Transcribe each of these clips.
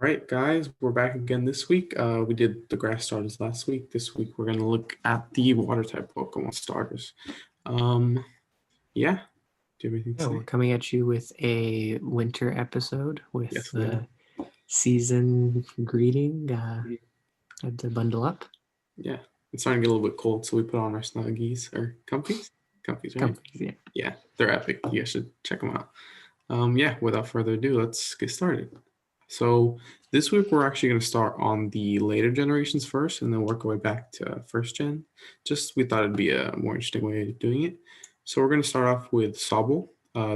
All right, guys, we're back again this week. We did the grass starters last week. This week we're gonna look at the water type Pokemon starters. Um, yeah. Do you have anything to Yeah, we're say? coming at you with a winter episode with Yes, we are. the season greeting. Mhm. Had to bundle up. Yeah, it's starting to get a little bit cold, so we put on our snuggies or comfies. Comfies, right? Companies, yeah. Yeah, they're epic. You guys should check them out. Yeah, without further ado, let's get started. So this week we're actually going to start on the later generations first, and then work our way back to first gen. Just we thought it'd be a more interesting way of doing it. So we're going to start off with Sobble,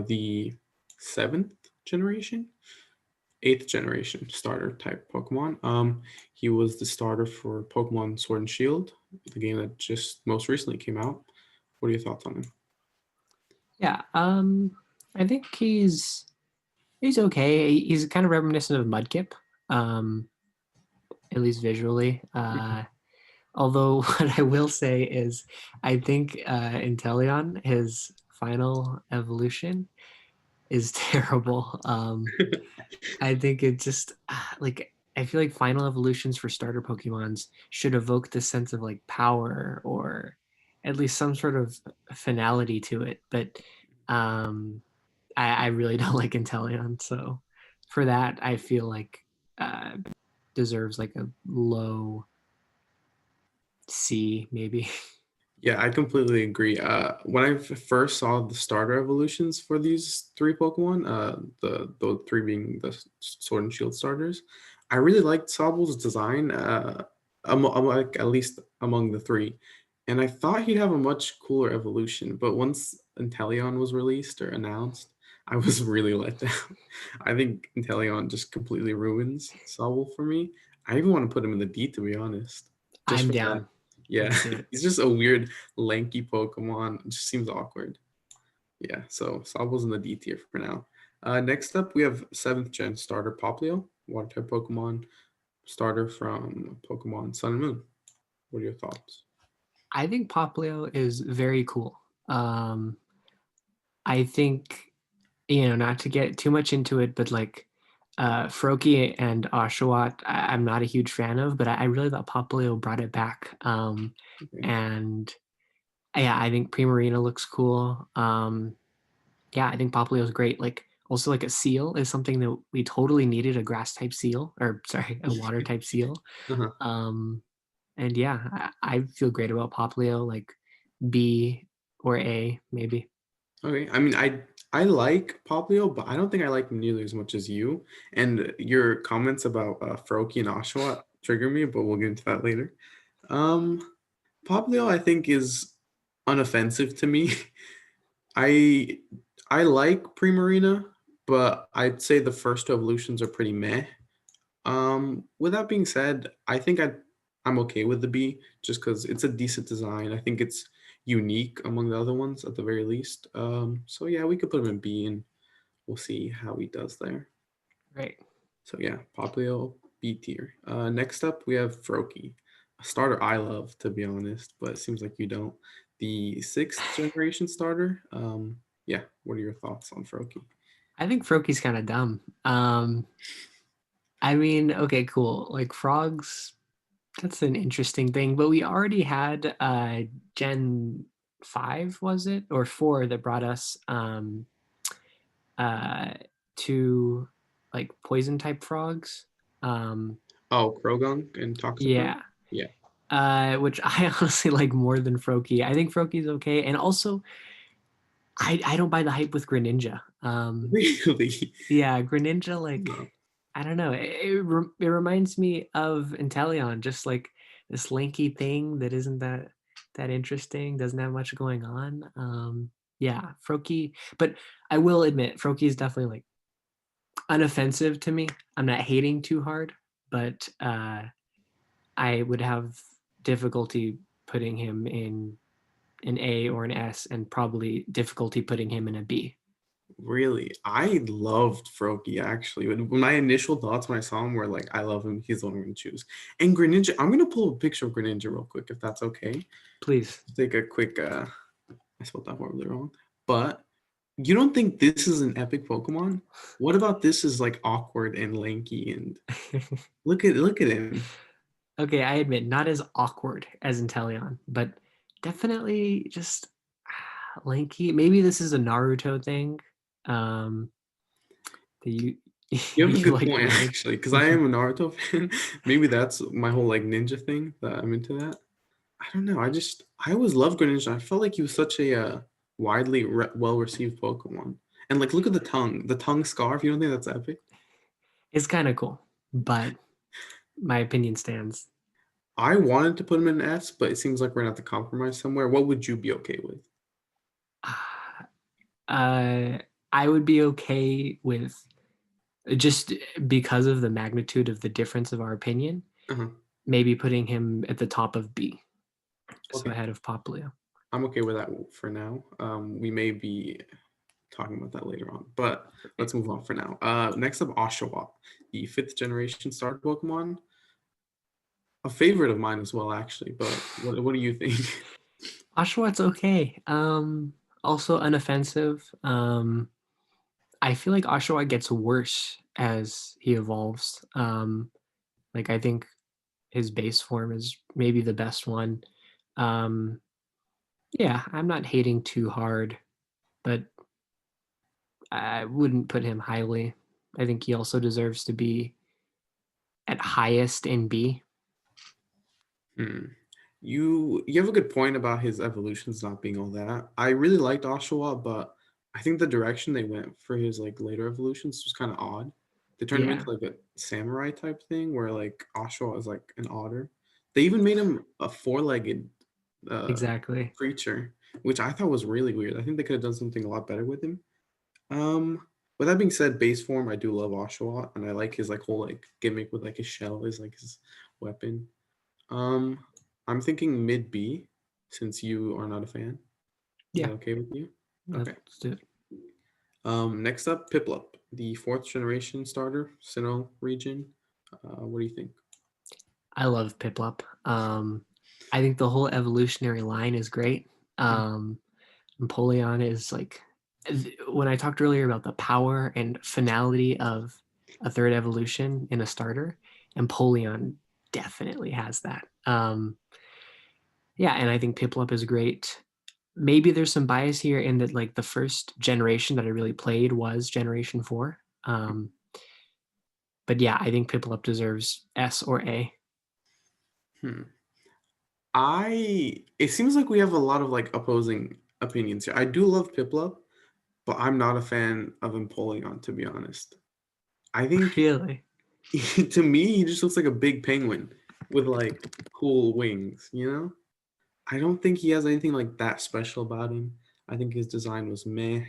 the seventh generation, eighth generation starter type Pokemon. He was the starter for Pokemon Sword and Shield, the game that just most recently came out. What are your thoughts on him? Yeah. I think he's okay. He's kind of reminiscent of Mudkip, um, at least visually. Although what I will say is I think Inteleon, his final evolution, is terrible. I think it just like I feel like final evolutions for starter Pokemons should evoke this sense of like power or at least some sort of finality to it. But um, I really don't like Inteleon, so for that I feel like uh, deserves like a low C maybe. Yeah, I completely agree. When I first saw the starter evolutions for these three Pokemon, the three being the Sword and Shield starters, I really liked Sobble's design. Like at least among the three, and I thought he'd have a much cooler evolution. But once Inteleon was released or announced, I was really let down. I think Inteleon just completely ruins Sobble for me. I even want to put him in the D, to be honest, just I'm for that. down. Yeah, Let's do it. he's just a weird, lanky Pokemon. It just seems awkward. Yeah, so Sobble's in the D tier for now. Next up, we have 7th gen starter Poplio, water type Pokemon, starter from Pokemon Sun and Moon. What are your thoughts? I think Poplio is very cool. I think not to get too much into it, but like Froakie and Oshawott, I'm not a huge fan of, but I really thought Poplio brought it back. Okay. And yeah, I think Primarina looks cool. Yeah, I think Poplio is great. Like also like a seal is something that we totally needed, a grass type seal, or sorry, a water type seal. Uh-huh. Um, and yeah, I feel great about Poplio, like B or A maybe. Okay. I mean, I like Poplio, but I don't think I like him nearly as much as you. And your comments about Froakie and Oshawott trigger me, but we'll get into that later. Um, Poplio, I think, is unoffensive to me. I I like Primarina, but I'd say the first two evolutions are pretty meh. With that being said, I'm okay with the B just because it's a decent design. I think it's unique among the other ones at the very least. So yeah, we could put him in B and we'll see how he does there. Right. So yeah, Poplio B tier. Next up we have Froakie, a starter I love to be honest, but it seems like you don't. The 6th generation starter. Yeah, what are your thoughts on Froakie? I think Froakie's kind of dumb. I mean, okay, cool. Like frogs, that's an interesting thing, but we already had Gen 5, was it? Or 4 that brought us uh to like poison type frogs. Um Oh, Krogunk and Toxicroak? yeah. Yeah. Which I honestly like more than Froakie. I think Froakie's okay. And also I don't buy the hype with Greninja. Really? Yeah, Greninja, like No. I don't know. It reminds me of Inteleon, just like this lanky thing that isn't that interesting, doesn't have much going on. Yeah, Froakie, but I will admit, Froakie is definitely like unoffensive to me. I'm not hating too hard, but I would have difficulty putting him in an A or an S, and probably difficulty putting him in a B. Really? I loved Froakie actually. When my initial thoughts when I saw him were like, I love him. He's the one I'm gonna choose. And Greninja, I'm gonna pull a picture of Greninja real quick if that's okay. Please. Take a quick I spelled that horribly wrong. But You don't think this is an epic Pokemon? What about this is like awkward and lanky and look at him. Okay, I admit, not as awkward as Inteleon, but definitely just lanky. Maybe this is a Naruto thing. Um, that you You have a you good like point weird. actually, because I am a Naruto fan. Maybe that's my whole like ninja thing that I'm into that. I don't know. I always loved Greninja. I felt like he was such a widely well received Pokemon. And like, look at the tongue scarf. You don't think that's epic? It's kind of cool, but my opinion stands. I wanted to put him in an S, but it seems like we're gonna have to compromise somewhere. What would you be okay with? Uh, I would be okay with just because of the magnitude of the difference of our opinion, Uh-huh. maybe putting him at the top of B, so Okay, ahead of Poplio. I'm okay with that for now. We may be talking about that later on, but Okay. let's move on for now. Next up, Oshawott, the fifth generation starter Pokemon. A favorite of mine as well, actually. But what do you think? Oshawott's okay. Also unoffensive. I feel like Oshawott gets worse as he evolves. Like I think his base form is maybe the best one. Um, yeah, I'm not hating too hard, but I wouldn't put him highly. I think he also deserves to be at highest in B. Hmm. You have a good point about his evolutions not being all that. I really liked Oshawa, but I think the direction they went for his like later evolutions was kind of odd. They turned him Yeah, into like a samurai type thing where like Oshawa is like an otter. They even made him a four-legged uh exactly. creature, which I thought was really weird. I think they could have done something a lot better with him. With that being said, base form, I do love Oshawott, and I like his like whole like gimmick with like his shell is like his weapon. Um, I'm thinking mid B, since you are not a fan. Is Yeah, that okay with you? Okay. let's do it. Next up, Piplup, the fourth generation starter, Sinnoh region. What do you think? I love Piplup. I think the whole evolutionary line is great. Mhm. Empoleon is like when I talked earlier about the power and finality of a third evolution in a starter, Empoleon definitely has that. Yeah, and I think Piplup is great. Maybe there's some bias here in that like the first generation that I really played was Generation 4. But yeah, I think Piplup deserves S or A. Hmm. It seems like we have a lot of like opposing opinions here. I do love Piplup, but I'm not a fan of Empoleon, to be honest. I think Really? to me, he just looks like a big penguin with like cool wings, you know? I don't think he has anything like that special about him. I think his design was meh.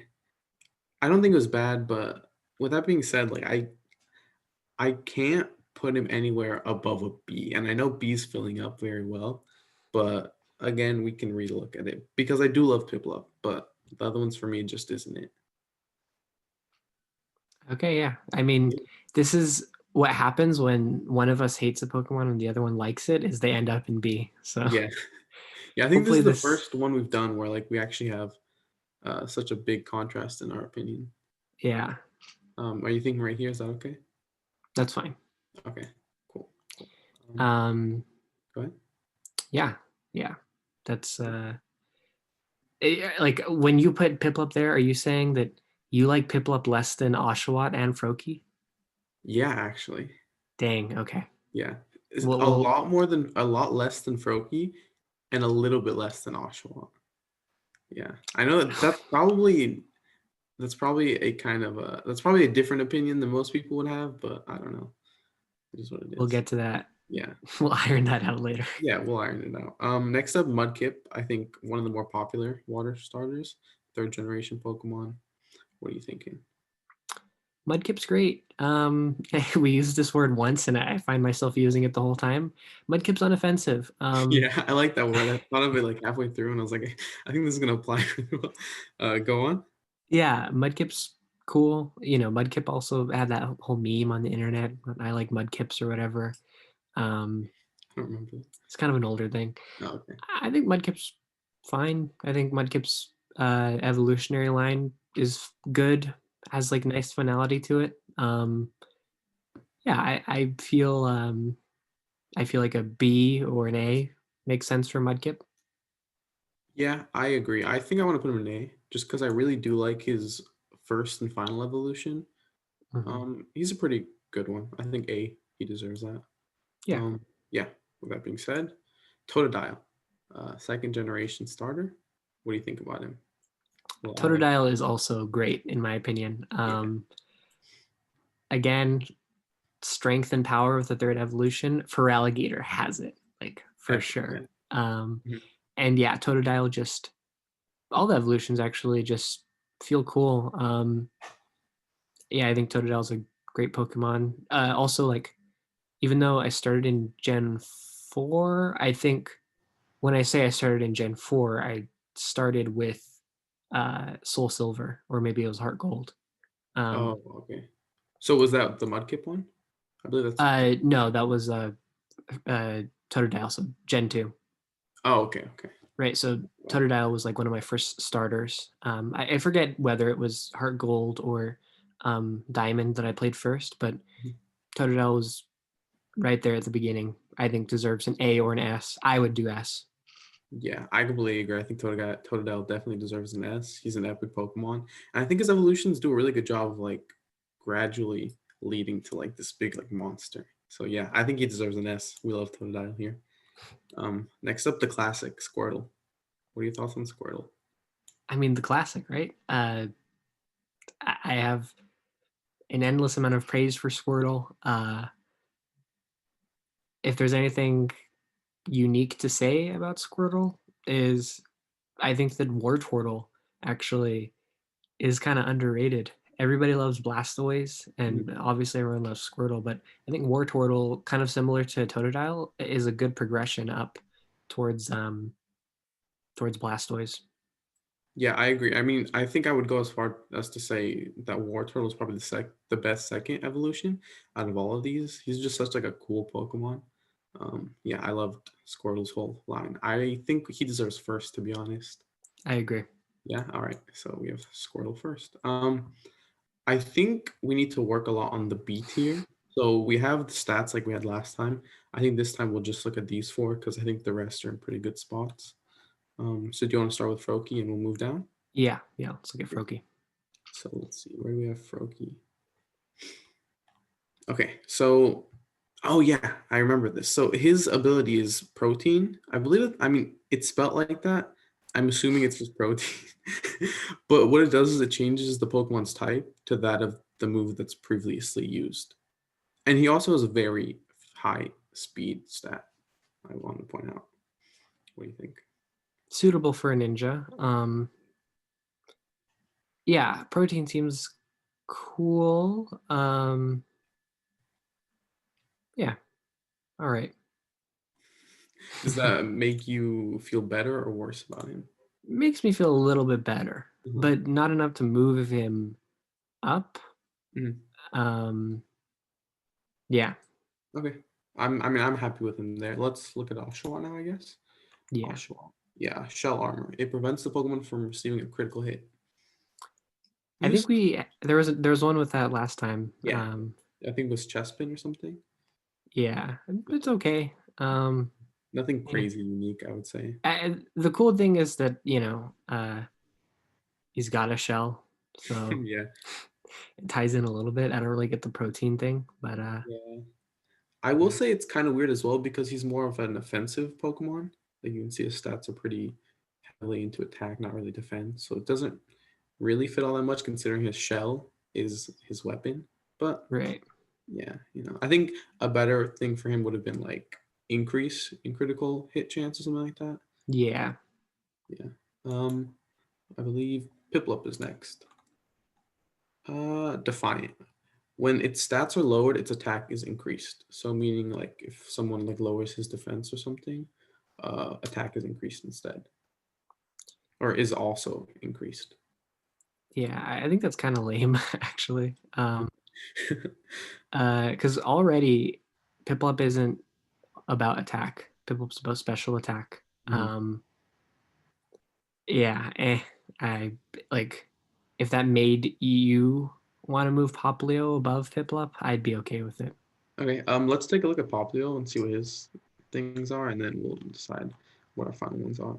I don't think it was bad, but with that being said, like I can't put him anywhere above a B. And I know B's filling up very well, but again, we can relook at it because I do love Piplup, but the other ones for me just isn't it. Okay, yeah. I mean, this is what happens when one of us hates a Pokemon and the other one likes it is they end up in B. So Yeah. Yeah, I think this hopefully is the this, first one we've done where like we actually have such a big contrast in our opinion. yeah, Are you thinking right here? Is that okay? that's fine. Okay, cool. Cool. Um, Go ahead. yeah, yeah. That's like when you put Piplup there, are you saying that you like Piplup less than Oshawott and Froakie? Yeah, actually. Dang, okay. Yeah. It's Well, a lot less than Froakie and a little bit less than Oshawa. Yeah. I know that's probably a kind of a that's probably a different opinion than most people would have, but I don't know. It is what it we'll is. get to that. Yeah. We'll iron that out later. Yeah, we'll iron it out. Next up, Mudkip. I think one of the more popular water starters, third generation Pokemon. What are you thinking? Mudkip's great. We used this word once, and I find myself using it the whole time. Mudkip's unoffensive. Yeah, I like that word. I thought of it like halfway through, and I was like, I think this is gonna apply really well. Go on. Yeah, Mudkip's cool. You know, Mudkip also had that whole meme on the internet. I like Mudkips or whatever. Um, I don't remember. it's kind of an older thing. Oh, okay. I think Mudkip's fine. I think Mudkip's evolutionary line is good, has like nice finality to it. Yeah, I feel like a B or an A makes sense for Mudkip. Yeah, I agree. I think I want to put him in A just because I really do like his first and final evolution. Hmm. He's a pretty good one. I think A, he deserves that. Yeah, Um, yeah, with that being said, Totodile, second generation starter. What do you think about him? Well, I like, Totodile is also great in my opinion. yeah, Again, strength and power with the third evolution. Feraligatr has it, like for definitely, sure. yeah. Um, Mhm. and yeah, Totodile just all the evolutions actually just feel cool. Yeah, I think Totodile is a great Pokemon. Also, like even though I started in Gen 4, I think when I say I started in Gen 4, I started with Soul Silver, or maybe it was Heart Gold. Oh, okay. So was that the Mudkip one? I believe that's. No, that was Totodile, so Gen 2. Oh, okay, okay. Right. So Wow. Totodile was like one of my first starters. I forget whether it was Heart Gold or Diamond that I played first, but Mhm. Totodile was right there at the beginning. I think deserves an A or an S. I would do S. Yeah, I completely agree. I think Totodile definitely deserves an S. He's an epic Pokemon, and I think his evolutions do a really good job of like gradually leading to like this big like monster. So yeah, I think he deserves an S. We love Totodile here. Next up, the classic Squirtle. What are your thoughts on Squirtle? I mean, the classic, right? I have an endless amount of praise for Squirtle. If there's anything unique to say about Squirtle, is I think that Wartortle actually is kind of underrated. Everybody loves Blastoise, Mhm. and obviously everyone loves Squirtle, but I think Wartortle, kind of similar to Totodile, is a good progression up towards towards Blastoise. Yeah, I agree. I mean, I think I would go as far as to say that Wartortle is probably the best second evolution out of all of these. He's just such like a cool Pokemon. Yeah, I loved Squirtle's whole line. I think he deserves first, to be honest. I agree. Yeah, all right. So we have Squirtle first. I think we need to work a lot on the B tier. So we have the stats like we had last time. I think this time we'll just look at these four because I think the rest are in pretty good spots. So do you want to start with Froakie and we'll move down? Yeah, yeah. Let's look at Okay. Froakie. So let's see, where do we have Froakie? Okay, so oh yeah, I remember this. So his ability is protein. I believe it, I mean it's spelled like that. I'm assuming it's just protein. But what it does is it changes the Pokemon's type to that of the move that's previously used. And he also has a very high speed stat, I want to point out. What do you think? Suitable for a ninja. Yeah, protein seems cool. Yeah, all right. Does that make you feel better or worse about him? Makes me feel a little bit better, Uh-huh. but not enough to move him up. Mhm. Um, yeah, Okay. I mean I'm happy with him there. Let's look at Oshawott now, I guess. yeah. Oshawott. Yeah, shell armor. It prevents the Pokemon from receiving a critical hit. I think Used there was one with that last time. yeah, I think it was Chespin or something. Yeah, it's okay. Nothing You know, crazy unique, I would say. the cool thing is that he's got a shell, so Yeah. it ties in a little bit. I don't really get the protein thing, but Yeah. I will say it's kind of weird as well because he's more of an offensive Pokemon. Like you can see his stats are pretty heavily into attack, not really defense. So it doesn't really fit all that much considering his shell is his weapon. But right. yeah, I think a better thing for him would have been like increase in critical hit chance or something like that. Yeah, Yeah. Um, I believe Piplup is next. Defiant. When its stats are lowered, its attack is increased. So meaning like if someone like lowers his defense or something, attack is increased instead, or is also increased. yeah. I think that's kind of lame, actually. Because already Piplup isn't about attack. Piplup's about special attack. Mhm. Yeah, I like. if that made you want to move Poplio above Piplup, I'd be okay with it. Okay, let's take a look at Poplio and see what his things are, and then we'll decide what our final ones are.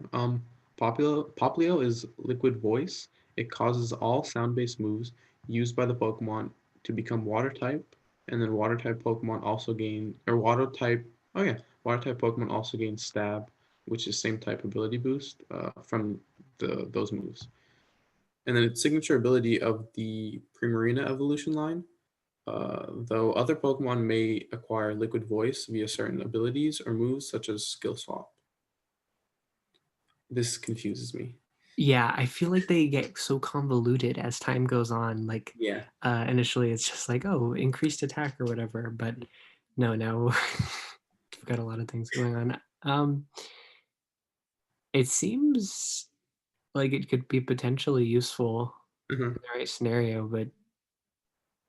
Poplio is liquid voice. It causes all sound-based moves used by the Pokemon to become water type, and then water type Pokemon also gain, or water type, oh yeah, water type Pokemon also gain stab, which is same type ability boost from those moves. And then its signature ability of the Primarina evolution line, though other Pokemon may acquire Liquid Voice via certain abilities or moves such as Skill Swap. This confuses me. Yeah, I feel like they get so convoluted as time goes on. Like Yeah. initially it's just like, oh, increased attack or whatever, but no, now we've got a lot of things going on. It seems like it could be potentially useful Uh-huh. in the right scenario, but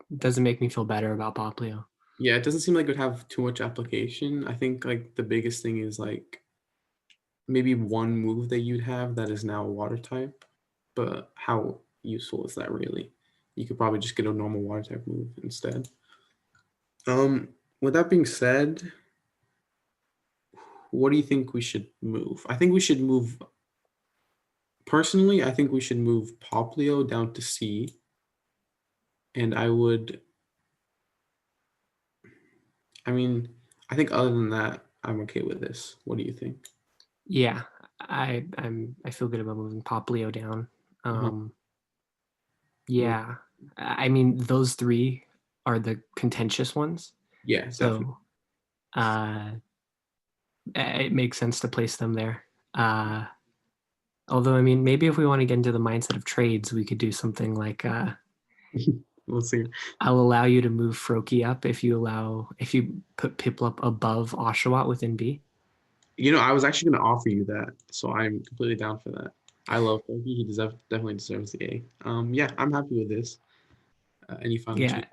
it doesn't make me feel better about Poplio. Yeah, it doesn't seem like it would have too much application. I think like the biggest thing is like maybe one move that you'd have that is now a water type, but how useful is that really? You could probably just get a normal water type move instead. Um, with that being said, what do you think we should move? I think we should move personally, I think we should move Poplio down to C, and I mean, I think other than that, I'm okay with this. What do you think? Yeah, I feel good about moving Poplio down. Uh-huh. Um, Well, yeah, I mean those three are the contentious ones, yeah, definitely. so uh, it makes sense to place them there. Although, I mean, maybe if we want to get into the mindset of trades, we could do something like We'll see. I'll allow you to move Froakie up if you put Piplup above Oshawott within B. I was actually going to offer you that, so I'm completely down for that. I love him. He definitely deserves the A. Yeah, I'm happy with this. Any final Yeah, change?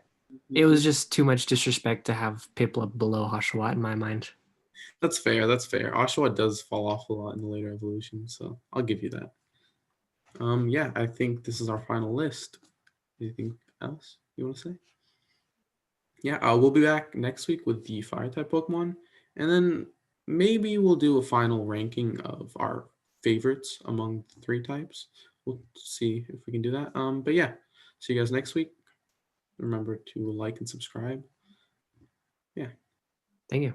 it was just too much disrespect to have Piplup below Oshawott in my mind. That's fair. That's fair. Oshawa does fall off a lot in the later evolution, so I'll give you that. Yeah, I think this is our final list. Anything else you want to say? Yeah, we'll be back next week with the fire type Pokemon, and then maybe we'll do a final ranking of our favorites among the three types. We'll see if we can do that. But yeah, see you guys next week. Remember to like and subscribe. Yeah. Thank you.